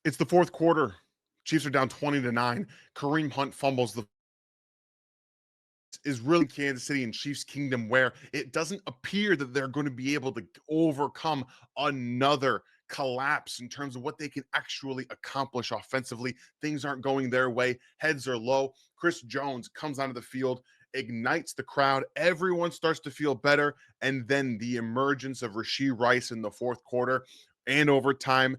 It's the fourth quarter. Chiefs are down 20-9. Kareem Hunt fumbles. The is really Kansas City and Chiefs Kingdom, where it doesn't appear that they're going to be able to overcome another collapse in terms of what they can actually accomplish offensively. Things aren't going their way. Heads are low. Chris Jones comes onto the field, ignites the crowd. Everyone starts to feel better. And then the emergence of Rashee Rice in the fourth quarter and overtime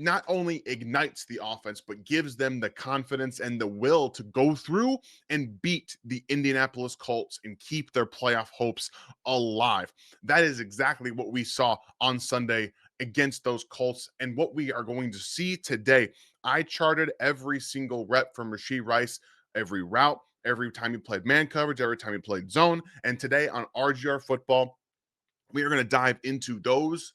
not only ignites the offense, but gives them the confidence and the will to go through and beat the Indianapolis Colts and keep their playoff hopes alive. That is exactly what we saw on Sunday against those Colts and what we are going to see today. I charted every single rep from Rashee Rice, every route, every time he played man coverage, every time he played zone. And today on RGR Football, we are going to dive into those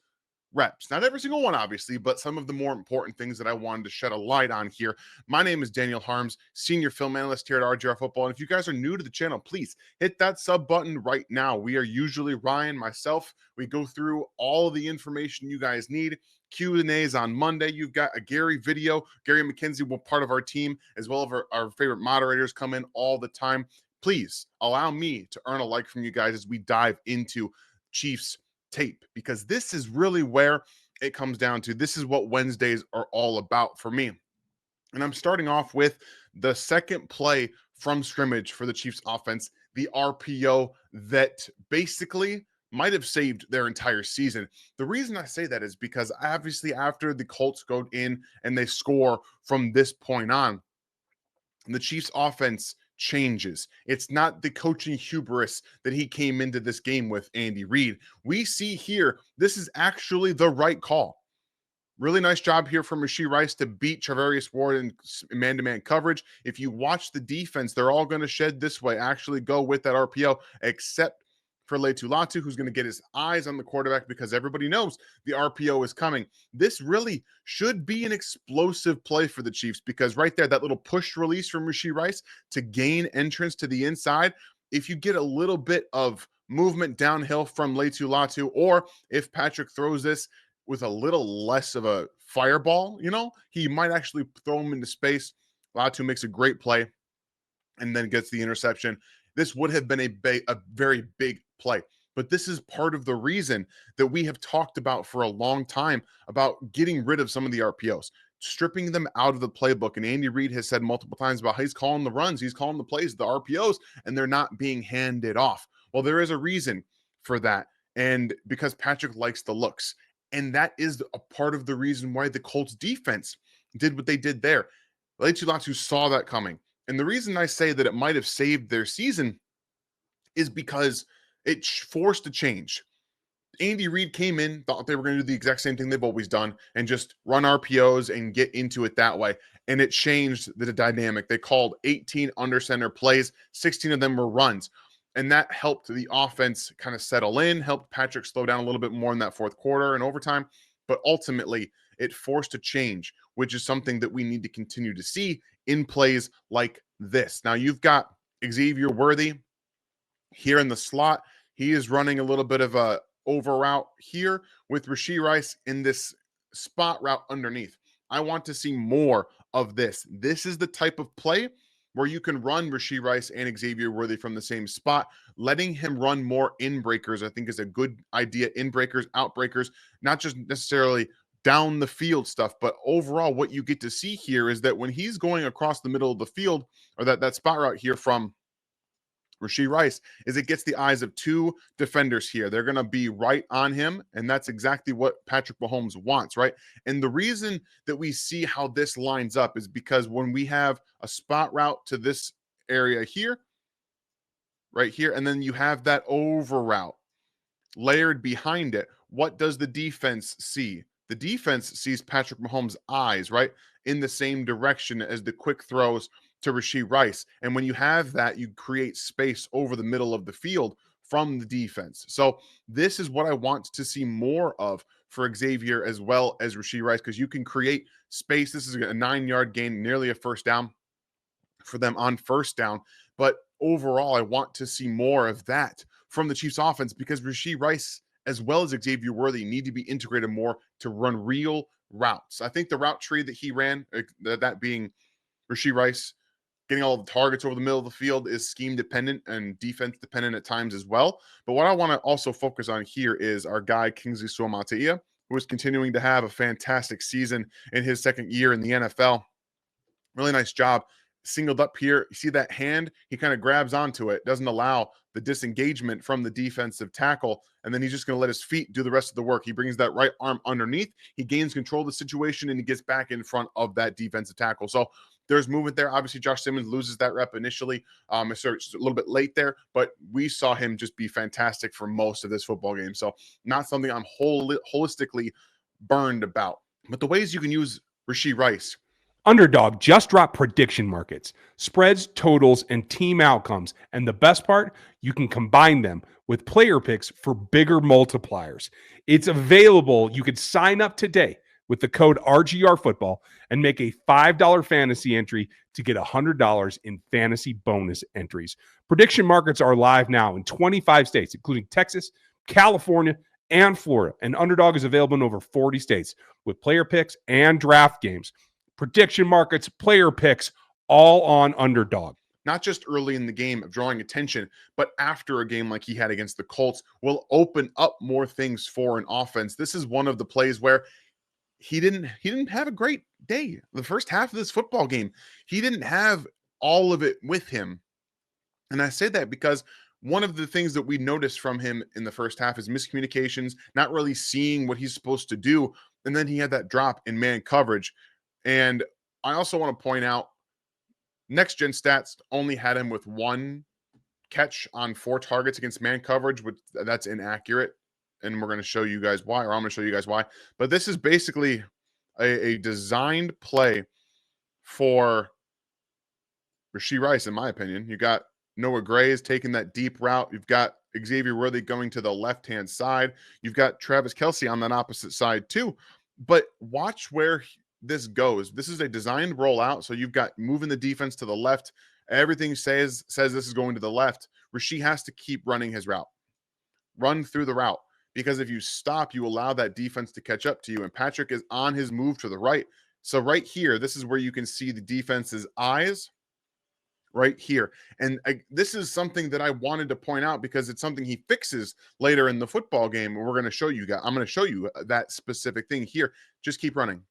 reps. Not every single one, obviously, but some of the more important things that I wanted to shed a light on here. My name is Daniel Harms, senior film analyst here at RGR Football. And if you guys are new to the channel, please hit that sub button right now. We are usually Ryan, myself. We go through all of the information you guys need. Q&As on Monday. You've got a Gary video. Gary McKenzie will part of our team, as well as our favorite moderators come in all the time. Please allow me to earn a like from you guys as we dive into Chiefs tape, because this is really where it comes down to. This is what Wednesdays are all about for me. And I'm starting off with the second play from scrimmage for the Chiefs offense, the RPO that basically might have saved their entire season. The reason I say that is because obviously after the Colts go in and they score from this point on, the Chiefs offense changes. It's not the coaching hubris that he came into this game with, Andy Reid. We see here, this is actually the right call. Really nice job here from Rashee Rice to beat Charvarius Ward in man-to-man coverage. If you watch the defense, they're all going to shed this way, actually go with that RPO, except for Latu, who's going to get his eyes on the quarterback because everybody knows the RPO is coming. This really should be an explosive play for the Chiefs, because right there, that little push release from Rashee Rice to gain entrance to the inside, if you get a little bit of movement downhill from Latu, or if Patrick throws this with a little less of a fireball, he might actually throw him into space. Latu makes a great play and then gets the interception. This would have been a very big play. But this is part of the reason that we have talked about for a long time about getting rid of some of the RPOs, stripping them out of the playbook. And Andy Reid has said multiple times about how he's calling the runs, he's calling the plays, the RPOs, and they're not being handed off. Well, there is a reason for that. And because Patrick likes the looks. And that is a part of the reason why the Colts defense did what they did there. Latu saw that coming. And the reason I say that it might have saved their season is because it forced a change. Andy Reid came in, thought they were going to do the exact same thing they've always done and just run RPOs and get into it that way. And it changed the dynamic. They called 18 under center plays, 16 of them were runs. And that helped the offense kind of settle in, helped Patrick slow down a little bit more in that fourth quarter and overtime. But ultimately, it forced a change, which is something that we need to continue to see in plays like this. Now, you've got Xavier Worthy here in the slot. He is running a little bit of a over route here with Rashee Rice in this spot route underneath. I want to see more of this. This is the type of play where you can run Rashee Rice and Xavier Worthy from the same spot. Letting him run more in breakers, I think, is a good idea. In breakers, out breakers, not just necessarily down the field stuff, but overall what you get to see here is that when he's going across the middle of the field, or that spot route here from Rashee Rice, is it gets the eyes of two defenders here. They're going to be right on him, and that's exactly what Patrick Mahomes wants, right? And the reason that we see how this lines up is because when we have a spot route to this area here, right here, and then you have that over route layered behind it, what does the defense see? The defense sees Patrick Mahomes' eyes, right, in the same direction as the quick throws to Rashee Rice. And when you have that, you create space over the middle of the field from the defense. So this is what I want to see more of for Xavier as well as Rashee Rice, because you can create space. This is a 9-yard gain, nearly a first down for them on first down. But overall, I want to see more of that from the Chiefs offense, because Rashee Rice as well as Xavier Worthy need to be integrated more to run real routes. I think the route tree that he ran, that being Rashee Rice, getting all the targets over the middle of the field, is scheme dependent and defense dependent at times as well. But what I want to also focus on here is our guy Kingsley Suamataia, who is continuing to have a fantastic season in his second year in the NFL. Really nice job. Singled up here. You see that hand? He kind of grabs onto it, doesn't allow the disengagement from the defensive tackle, and then he's just going to let his feet do the rest of the work. He brings that right arm underneath. He gains control of the situation, and he gets back in front of that defensive tackle. So there's movement there. Obviously, Josh Simmons loses that rep initially. It's a little bit late there, but we saw him just be fantastic for most of this football game. So not something I'm holistically burned about. But the ways you can use Rashee Rice. Underdog just dropped prediction markets, spreads, totals, and team outcomes. And the best part, you can combine them with player picks for bigger multipliers. It's available. You could sign up today with the code RGR Football and make a $5 fantasy entry to get $100 in fantasy bonus entries. Prediction markets are live now in 25 states, including Texas, California, and Florida. And Underdog is available in over 40 states with player picks and draft games. Prediction markets, player picks, all on Underdog. Not just early in the game of drawing attention, but after a game like he had against the Colts will open up more things for an offense. This is one of the plays where he didn't have a great day. The first half of this football game, he didn't have all of it with him. And I say that because one of the things that we noticed from him in the first half is miscommunications, not really seeing what he's supposed to do. And then he had that drop in man coverage. And I also want to point out, Next Gen Stats only had him with 1 catch on 4 targets against man coverage, which that's inaccurate. And we're going to show you guys why, or I'm going to show you guys why. But this is basically a designed play for Rashee Rice, in my opinion. You got Noah Gray is taking that deep route. You've got Xavier Worthy going to the left-hand side. You've got Travis Kelce on that opposite side too. But watch where this goes. This is a designed rollout. So you've got moving the defense to the left. Everything says this is going to the left. Rashee has to keep running his route. Run through the route. Because if you stop, you allow that defense to catch up to you. And Patrick is on his move to the right. So right here, this is where you can see the defense's eyes right here. And this is something that I wanted to point out because it's something he fixes later in the football game. And we're going to show you guys. I'm going to show you that specific thing here. Just keep running.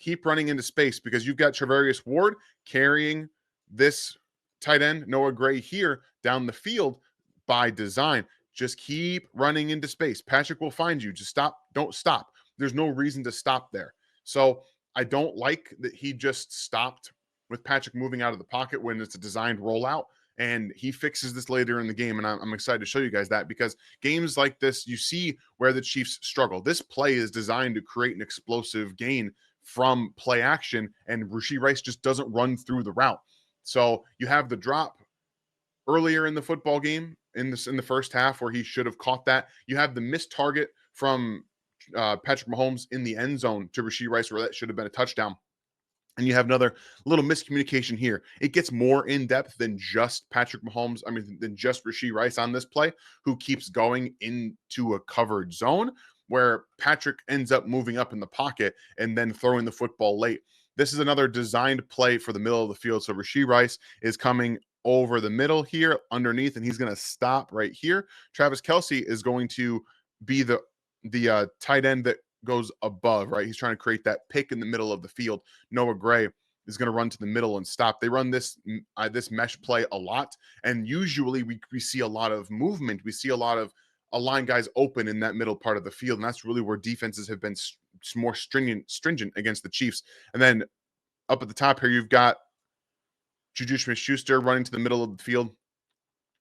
Keep running into space because you've got Travarius Ward carrying this tight end, Noah Gray, here down the field by design. Just keep running into space. Patrick will find you. Just stop. Don't stop. There's no reason to stop there. So I don't like that he just stopped with Patrick moving out of the pocket when it's a designed rollout. And he fixes this later in the game. And I'm excited to show you guys that because games like this, you see where the Chiefs struggle. This play is designed to create an explosive gain from play action. And Rashee Rice just doesn't run through the route. So you have the drop earlier in the football game in the first half where he should have caught that. You have the missed target from Patrick Mahomes in the end zone to Rashee Rice where that should have been a touchdown. And you have another little miscommunication here. It gets more in depth than just Patrick Mahomes. I mean, than just Rashee Rice on this play, who keeps going into a covered zone where Patrick ends up moving up in the pocket and then throwing the football late. This is another designed play for the middle of the field. So Rashee Rice is coming over the middle here underneath, and he's going to stop right here. Travis Kelce is going to be the tight end that goes above, right? He's trying to create that pick in the middle of the field. Noah Gray is going to run to the middle and stop. They run this mesh play a lot, and usually we see a lot of movement. We see a lot of line guys open in that middle part of the field, and that's really where defenses have been more stringent against the Chiefs. And then up at the top here, you've got Juju Smith-Schuster running to the middle of the field.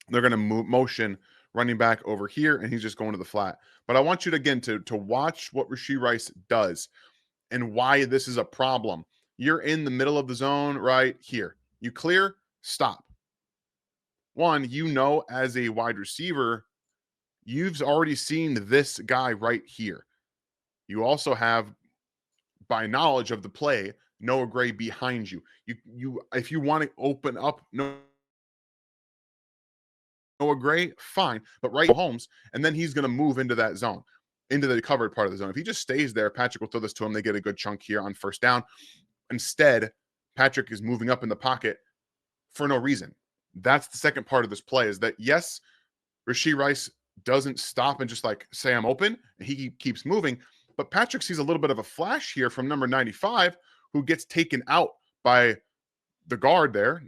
They're going to motion running back over here, and he's just going to the flat. But I want you to, again, to watch what Rashee Rice does and why this is a problem. You're in the middle of the zone right here. You clear, stop. One, as a wide receiver, you've already seen this guy right here. You also have, by knowledge of the play, Noah Gray behind you. If you want to open up Noah Gray, fine, but right Holmes, and then he's going to move into that zone. into the covered part of the zone. If he just stays there, Patrick will throw this to him. They get a good chunk here on first down. Instead, Patrick is moving up in the pocket for no reason. That's the second part of this play, is that yes, Rashee Rice doesn't stop and just like say I'm open. He keeps moving, but Patrick sees a little bit of a flash here from number 95, who gets taken out by the guard there.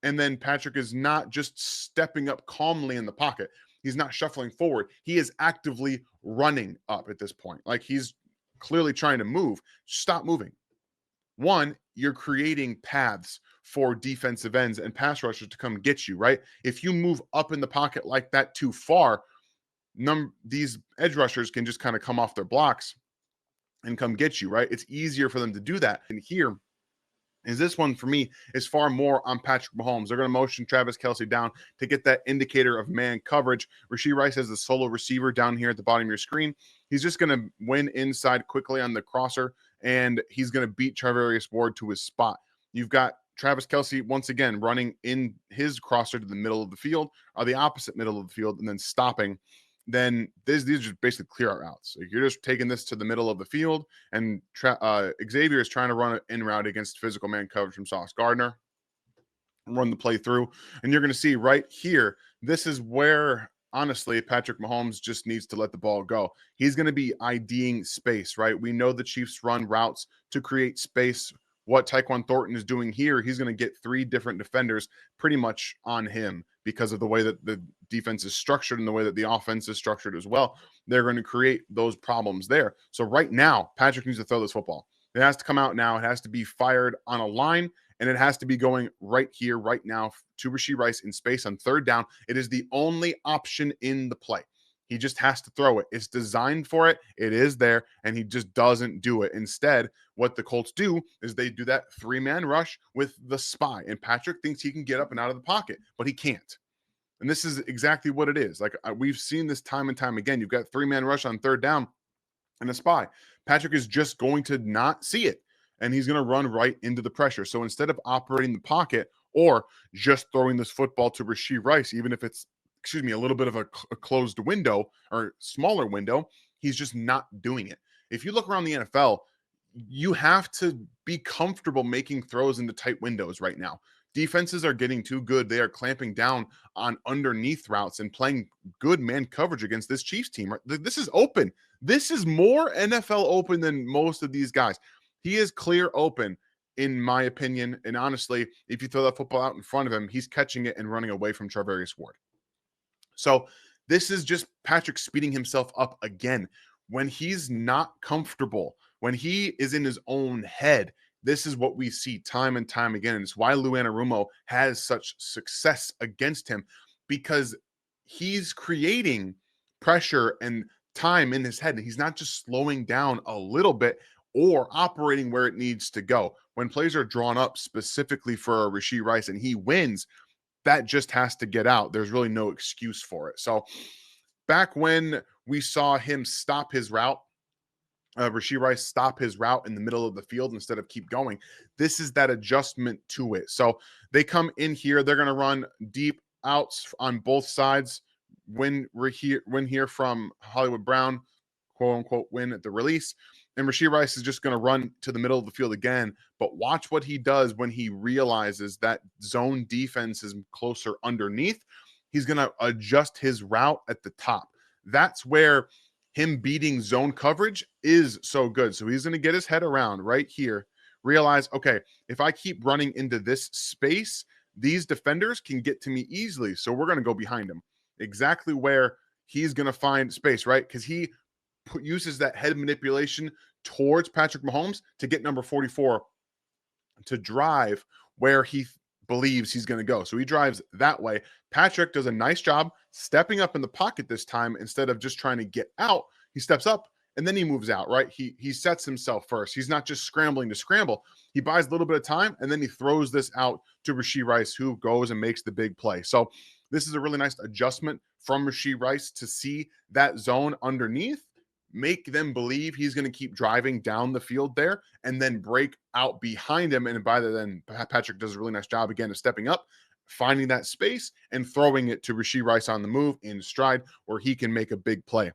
And then Patrick is not just stepping up calmly in the pocket. He's not shuffling forward. He is actively running up at this point. Like, he's clearly trying to move. Stop moving. One, you're creating paths for defensive ends and pass rushers to come get you, right? If you move up in the pocket like that too far, these edge rushers can just kind of come off their blocks and come get you, right? It's easier for them to do that. And here is this one for me is far more on Patrick Mahomes. They're going to motion Travis Kelce down to get that indicator of man coverage. Rashee Rice has the solo receiver down here at the bottom of your screen. He's just going to win inside quickly on the crosser, and he's going to beat Charvarius Ward to his spot. You've got Travis Kelce once again running in his crosser to the middle of the field, or the opposite middle of the field, and then stopping. Then these are just basically clear out routes. So you're just taking this to the middle of the field, and Xavier is trying to run an in route against physical man coverage from Sauce Gardner, run the play through, and you're going to see right here, this is where honestly Patrick Mahomes just needs to let the ball go. He's going to be IDing space, right? We know the Chiefs run routes to create space. What Tyquan Thornton is doing here, he's going to get 3 different defenders pretty much on him because of the way that the defense is structured and the way that the offense is structured as well. They're going to create those problems there. So right now, Patrick needs to throw this football. It has to come out now. It has to be fired on a line, and it has to be going right here, right now to Rashee Rice in space on third down. It is the only option in the play. He just has to throw it. It's designed for it. It is there, and he just doesn't do it. Instead, what the Colts do is they do that 3-man rush with the spy, and Patrick thinks he can get up and out of the pocket, but he can't. And this is exactly what it is. Like, we've seen this time and time again. You've got 3-man rush on third down and a spy. Patrick is just going to not see it, and he's going to run right into the pressure. So instead of operating the pocket or just throwing this football to Rashee Rice, even if it's a little bit of a closed window or smaller window, he's just not doing it. If you look around the NFL, you have to be comfortable making throws into tight windows right now. Defenses are getting too good. They are clamping down on underneath routes and playing good man coverage against this Chiefs team. This is open. This is more NFL open than most of these guys. He is clear open, in my opinion. And honestly, if you throw that football out in front of him, he's catching it and running away from Charvarius Ward. So this is just Patrick speeding himself up again. When he's not comfortable, when he is in his own head, this is what we see time and time again. And it's why Lou Anarumo has such success against him, because he's creating pressure and time in his head. And he's not just slowing down a little bit or operating where it needs to go. When plays are drawn up specifically for Rashee Rice and he wins, that just has to get out. There's really no excuse for it. So back when we saw him stop his route, Rashee Rice stop his route in the middle of the field instead of keep going, this is that adjustment to it. So they come in here. They're going to run deep outs on both sides. Win here from Hollywood Brown, quote unquote, win at the release. And Rashee Rice is just going to run to the middle of the field again. But watch what he does when he realizes that zone defense is closer underneath. He's going to adjust his route at the top. That's where him beating zone coverage is so good. So he's going to get his head around right here, realize, okay, if I keep running into this space, these defenders can get to me easily. So we're going to go behind him. Exactly where he's going to find space, right? Because he uses that head manipulation towards Patrick Mahomes to get number 44 to drive where he believes he's going to go. So he drives that way. Patrick does a nice job stepping up in the pocket this time. Instead of just trying to get out, he steps up and then he moves out, right? He sets himself first. He's not just scrambling to scramble. He buys a little bit of time and then he throws this out to Rashee Rice, who goes and makes the big play. So this is a really nice adjustment from Rashee Rice to see that zone underneath, make them believe he's going to keep driving down the field there, and then break out behind him. And by then, Patrick does a really nice job again of stepping up, finding that space, and throwing it to Rashee Rice on the move in stride where he can make a big play.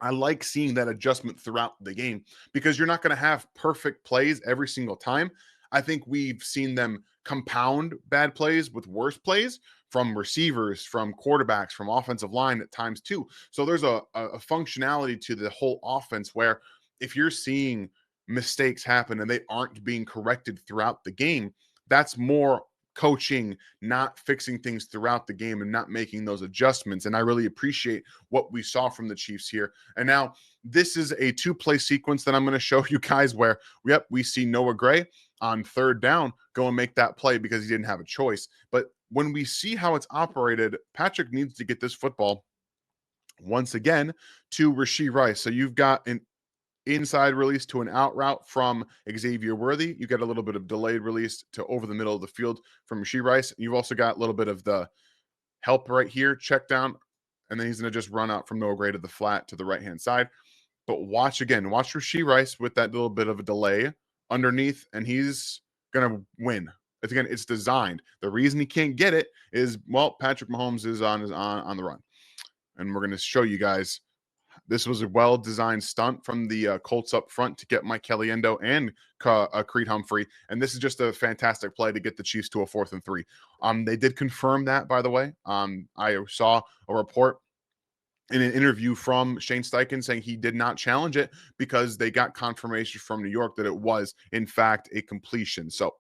I like seeing that adjustment throughout the game because you're not going to have perfect plays every single time. I think we've seen them compound bad plays with worse plays from receivers, from quarterbacks, from offensive line at times too. So there's a functionality to the whole offense where if you're seeing mistakes happen and they aren't being corrected throughout the game, that's more coaching, not fixing things throughout the game and not making those adjustments. And I really appreciate what we saw from the Chiefs here. And now this is a two-play sequence that I'm going to show you guys where, yep, we see Noah Gray on third down go and make that play because he didn't have a choice. But when we see how it's operated, Patrick needs to get this football once again to Rashee Rice. So you've got an inside release to an out route from Xavier Worthy. You get a little bit of delayed release to over the middle of the field from Rashee Rice. You've also got a little bit of the help right here, check down, and then he's going to just run out from Noah Gray to the flat to the right-hand side. But watch Rashee Rice with that little bit of a delay underneath, and he's going to win. It's designed. The reason he can't get it is, well, Patrick Mahomes is on the run. And we're going to show you guys this was a well-designed stunt from the Colts up front to get Mike Caliendo and Creed Humphrey. And this is just a fantastic play to get the Chiefs to a 4th and 3. They did confirm that, by the way. I saw a report in an interview from Shane Steichen saying he did not challenge it because they got confirmation from New York that it was, in fact, a completion. So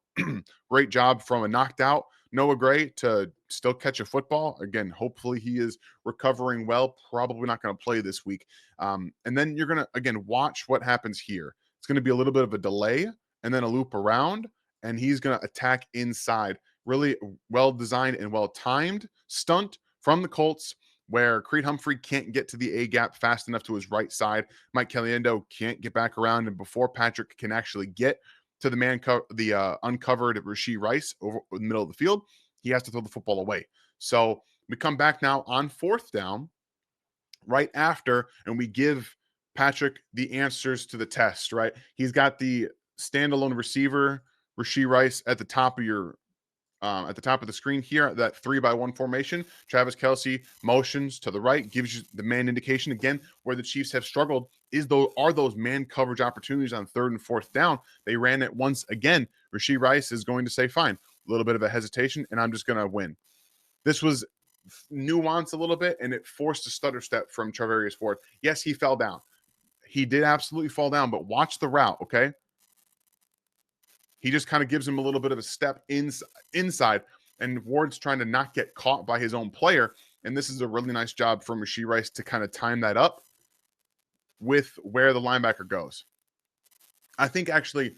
great job from a knocked out Noah Gray to still catch a football. Again, hopefully he is recovering well. Probably not going to play this week. And then you're going to, again, watch what happens here. It's going to be a little bit of a delay and then a loop around, and he's going to attack inside. Really well-designed and well-timed stunt from the Colts where Creed Humphrey can't get to the A-gap fast enough to his right side. Mike Caliendo can't get back around, and before Patrick can actually get to the uncovered Rashee Rice over the middle of the field, he has to throw the football away. So we come back now on 4th down right after, and we give Patrick the answers to the test, right? He's got the standalone receiver, Rashee Rice, at the top of the screen here, that 3-by-1 formation. Travis Kelce motions to the right, gives you the man indication. Again, where the Chiefs have struggled are those man coverage opportunities on 3rd and 4th down. They ran it once again. Rashee Rice is going to say, fine, a little bit of a hesitation, and I'm just going to win. This was nuanced a little bit, and it forced a stutter step from Charvarius Ford. Yes, he fell down. He did absolutely fall down, but watch the route, okay? He just kind of gives him a little bit of a step inside, and Ward's trying to not get caught by his own player. And this is a really nice job from Rashee Rice to kind of time that up with where the linebacker goes. I think actually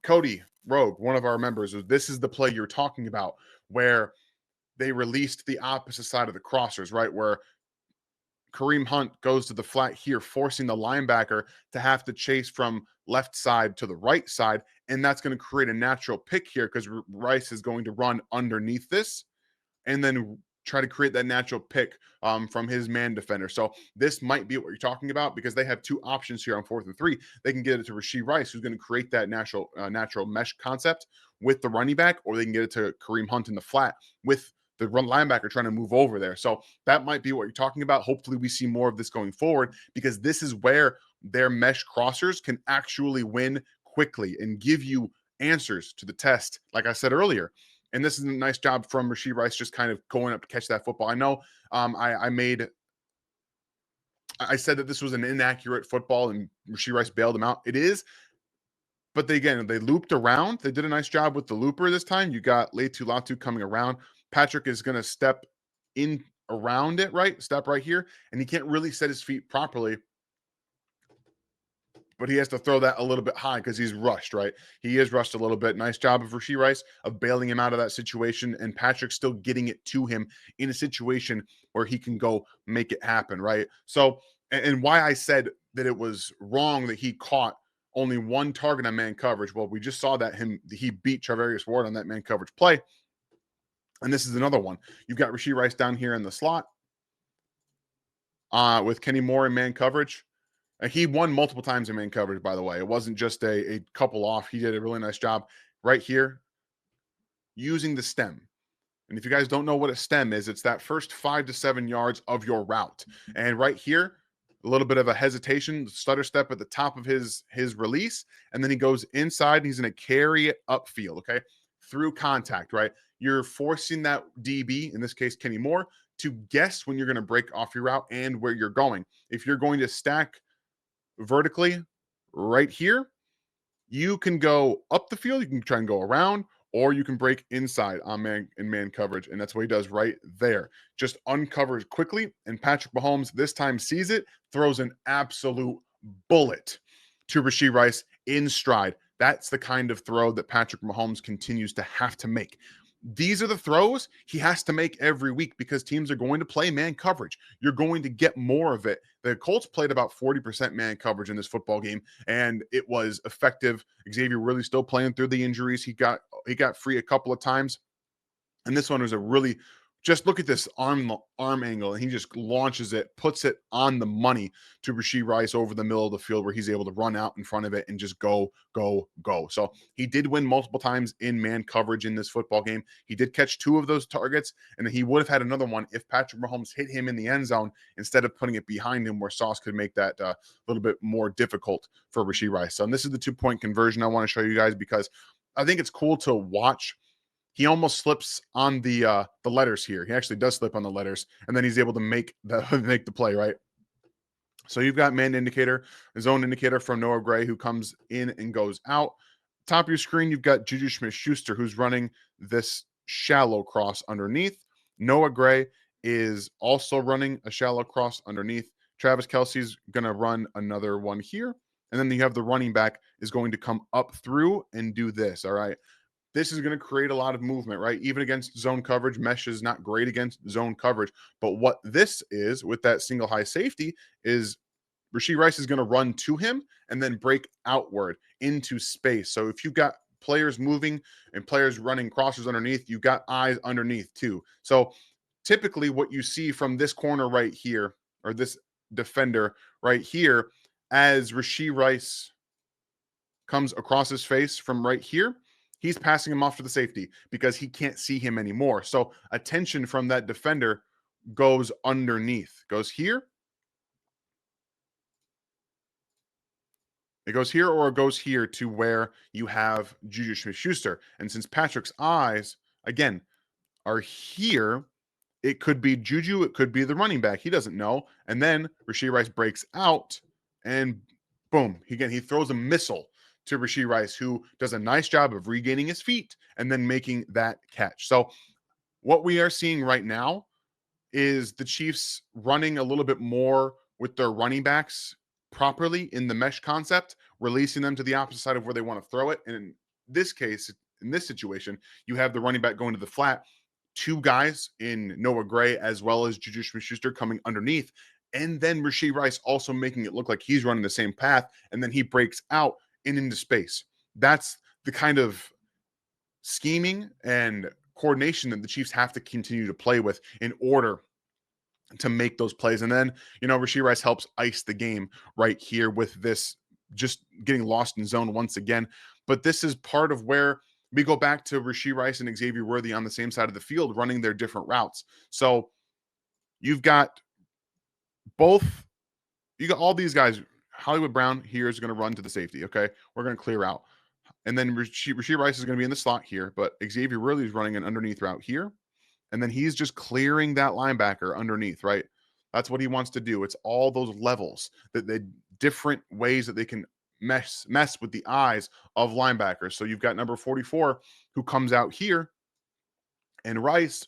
Cody Rogue, one of our members, this is the play you're talking about where they released the opposite side of the crossers, right? Where Kareem Hunt goes to the flat here, forcing the linebacker to have to chase from left side to the right side. And that's going to create a natural pick here because Rice is going to run underneath this and then try to create that natural pick from his man defender. So this might be what you're talking about because they have two options here on 4th and 3. They can get it to Rashee Rice, who's going to create that natural mesh concept with the running back, or they can get it to Kareem Hunt in the flat with the run linebacker trying to move over there. So that might be what you're talking about. Hopefully we see more of this going forward because this is where their mesh crossers can actually win quickly and give you answers to the test, like I said earlier. And this is a nice job from Rashee Rice just kind of going up to catch that football. I know I said that this was an inaccurate football and Rashee Rice bailed him out. It is. But they looped around. They did a nice job with the looper this time. You got Leitu Latu coming around. Patrick is going to step in around it, right? Step right here. And he can't really set his feet properly. But he has to throw that a little bit high because he's rushed, right? He is rushed a little bit. Nice job of Rashee Rice of bailing him out of that situation. And Patrick still getting it to him in a situation where he can go make it happen, right? So, and why I said that it was wrong that he caught only one target on man coverage. Well, we just saw that he beat Charvarius Ward on that man coverage play. And this is another one. You've got Rashee Rice down here in the slot with Kenny Moore in man coverage. He won multiple times in man coverage, by the way. It wasn't just a couple off. He did a really nice job right here using the stem. And if you guys don't know what a stem is, it's that first 5 to 7 yards of your route. And right here, a little bit of a hesitation, stutter step at the top of his release, and then he goes inside. And he's going to carry it upfield, okay, through contact, right? You're forcing that DB, in this case Kenny Moore, to guess when you're going to break off your route and where you're going. If you're going to stack vertically right here, you can go up the field, you can try and go around, or you can break inside on man coverage. And that's what he does right there. Just uncovers quickly. And Patrick Mahomes this time sees it, throws an absolute bullet to Rashee Rice in stride. That's the kind of throw that Patrick Mahomes continues to have to make. These are the throws he has to make every week because teams are going to play man coverage. You're going to get more of it. The Colts played about 40% man coverage in this football game, and it was effective. Xavier really still playing through the injuries. He got free a couple of times, and this one was a really, just look at this arm angle, and he just launches it, puts it on the money to Rashee Rice over the middle of the field where he's able to run out in front of it and just go, go, go. So he did win multiple times in man coverage in this football game. He did catch 2 of those targets, and he would have had another one if Patrick Mahomes hit him in the end zone instead of putting it behind him where Sauce could make that a little bit more difficult for Rashee Rice. So, and this is the 2-point conversion I want to show you guys because I think it's cool to watch. He almost slips on the letters here. He actually does slip on the letters, and then he's able to make the play, right? So you've got man indicator, zone indicator from Noah Gray, who comes in and goes out. Top of your screen, you've got Juju Smith-Schuster, who's running this shallow cross underneath. Noah Gray is also running a shallow cross underneath. Travis Kelce's going to run another one here. And then you have the running back is going to come up through and do this, all right? This is going to create a lot of movement, right? Even against zone coverage, mesh is not great against zone coverage. But what this is with that single high safety is Rashee Rice is going to run to him and then break outward into space. So if you've got players moving and players running crosses underneath, you've got eyes underneath too. So typically what you see from this corner right here, or this defender right here, as Rashee Rice comes across his face from right here, he's passing him off to the safety because he can't see him anymore. So attention from that defender goes underneath, goes here. It goes here or it goes here to where you have Juju Smith-Schuster. And since Patrick's eyes, again, are here, it could be Juju, it could be the running back. He doesn't know. And then Rashee Rice breaks out and boom, he throws a missile to Rashee Rice, who does a nice job of regaining his feet and then making that catch. So what we are seeing right now is the Chiefs running a little bit more with their running backs properly in the mesh concept, releasing them to the opposite side of where they want to throw it. And in this case, in this situation, you have the running back going to the flat, 2 guys in Noah Gray as well as Juju Smith-Schuster coming underneath, and then Rashee Rice also making it look like he's running the same path, and then he breaks out and into space. That's the kind of scheming and coordination that the Chiefs have to continue to play with in order to make those plays. And then, Rashee Rice helps ice the game right here with this just getting lost in zone once again. But this is part of where we go back to Rashee Rice and Xavier Worthy on the same side of the field running their different routes. So you've got all these guys. Hollywood Brown here is going to run to the safety. Okay. We're going to clear out. And then Rashee Rice is going to be in the slot here, but Xavier Worthy is running an underneath route here. And then he's just clearing that linebacker underneath, right? That's what he wants to do. It's all those levels, that the different ways that they can mess with the eyes of linebackers. So you've got number 44 who comes out here, and Rice,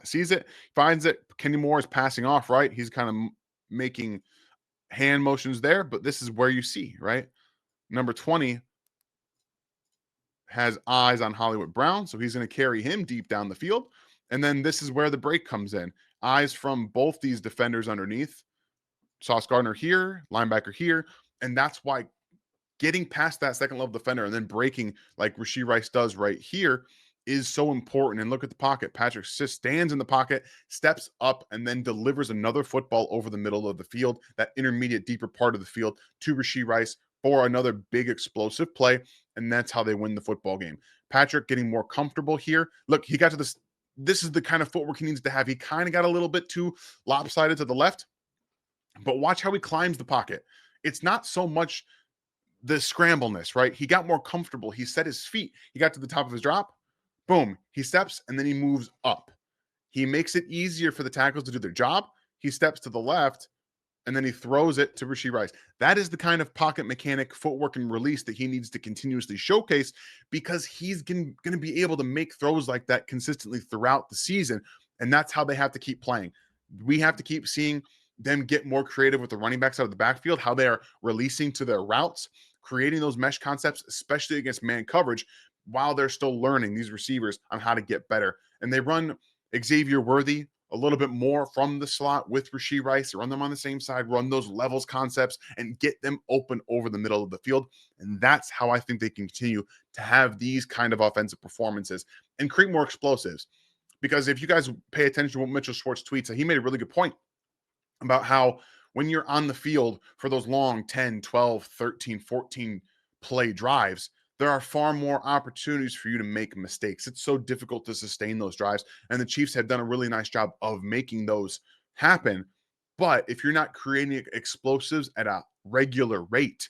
sees it, finds it. Kenny Moore is passing off, right? He's kind of making hand motions there, but this is where you see, right? Number 20 has eyes on Hollywood Brown, so he's going to carry him deep down the field. And then this is where the break comes in. Eyes from both these defenders underneath. Sauce Gardner here, linebacker here. And that's why getting past that second level defender and then breaking like Rashee Rice does right here is so important. And look at the pocket. Patrick just stands in the pocket, steps up, and then delivers another football over the middle of the field, that intermediate, deeper part of the field to Rashee Rice for another big explosive play. And that's how they win the football game. Patrick getting more comfortable here. Look, he got to this. This is the kind of footwork he needs to have. He kind of got a little bit too lopsided to the left. But watch how he climbs the pocket. It's not so much the scrambleness, right? He got more comfortable. He set his feet. He got to the top of his drop. Boom. He steps and then he moves up. He makes it easier for the tackles to do their job. He steps to the left and then he throws it to Rashee Rice. That is the kind of pocket mechanic, footwork, and release that he needs to continuously showcase, because he's going to be able to make throws like that consistently throughout the season. And that's how they have to keep playing. We have to keep seeing them get more creative with the running backs out of the backfield, how they are releasing to their routes, creating those mesh concepts, especially against man coverage, while they're still learning, these receivers, on how to get better. And they run Xavier Worthy a little bit more from the slot with Rashee Rice, run them on the same side, run those levels concepts, and get them open over the middle of the field. And that's how I think they can continue to have these kind of offensive performances and create more explosives. Because if you guys pay attention to what Mitchell Schwartz tweets, he made a really good point about how when you're on the field for those long 10, 12, 13, 14 play drives, there are far more opportunities for you to make mistakes. It's so difficult to sustain those drives, and the Chiefs have done a really nice job of making those happen. But if you're not creating explosives at a regular rate,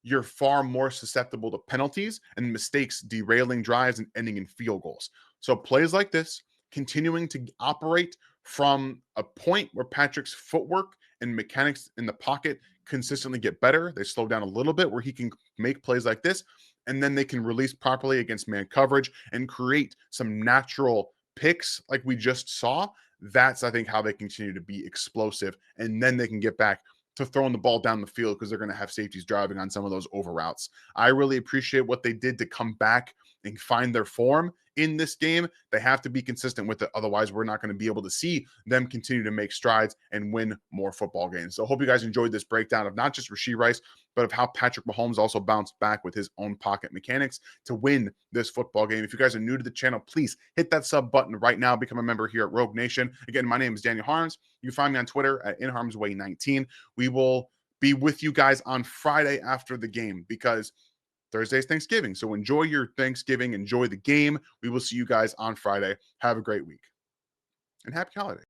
you're far more susceptible to penalties and mistakes derailing drives and ending in field goals. So plays like this, continuing to operate from a point where Patrick's footwork and mechanics in the pocket consistently get better. They slow down a little bit where he can make plays like this, and then they can release properly against man coverage and create some natural picks like we just saw. That's, I think, how they continue to be explosive, and then they can get back to throwing the ball down the field because they're going to have safeties driving on some of those over routes. I really appreciate what they did to come back and find their form in this game. They have to be consistent with it. Otherwise, we're not going to be able to see them continue to make strides and win more football games. So I hope you guys enjoyed this breakdown of not just Rashee Rice, but of how Patrick Mahomes also bounced back with his own pocket mechanics to win this football game. If you guys are new to the channel, please hit that sub button right now. Become a member here at Rogue Nation. Again, my name is Daniel Harms. You can find me on Twitter at InHarmsWay19. We will be with you guys on Friday after the game because Thursday's Thanksgiving. So enjoy your Thanksgiving. Enjoy the game. We will see you guys on Friday. Have a great week. And happy holidays.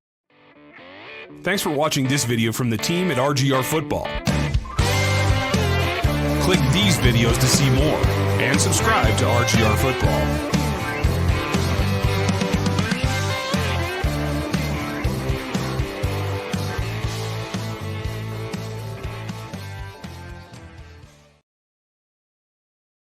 Thanks for watching this video from the team at RGR Football. Click these videos to see more and subscribe to RGR Football.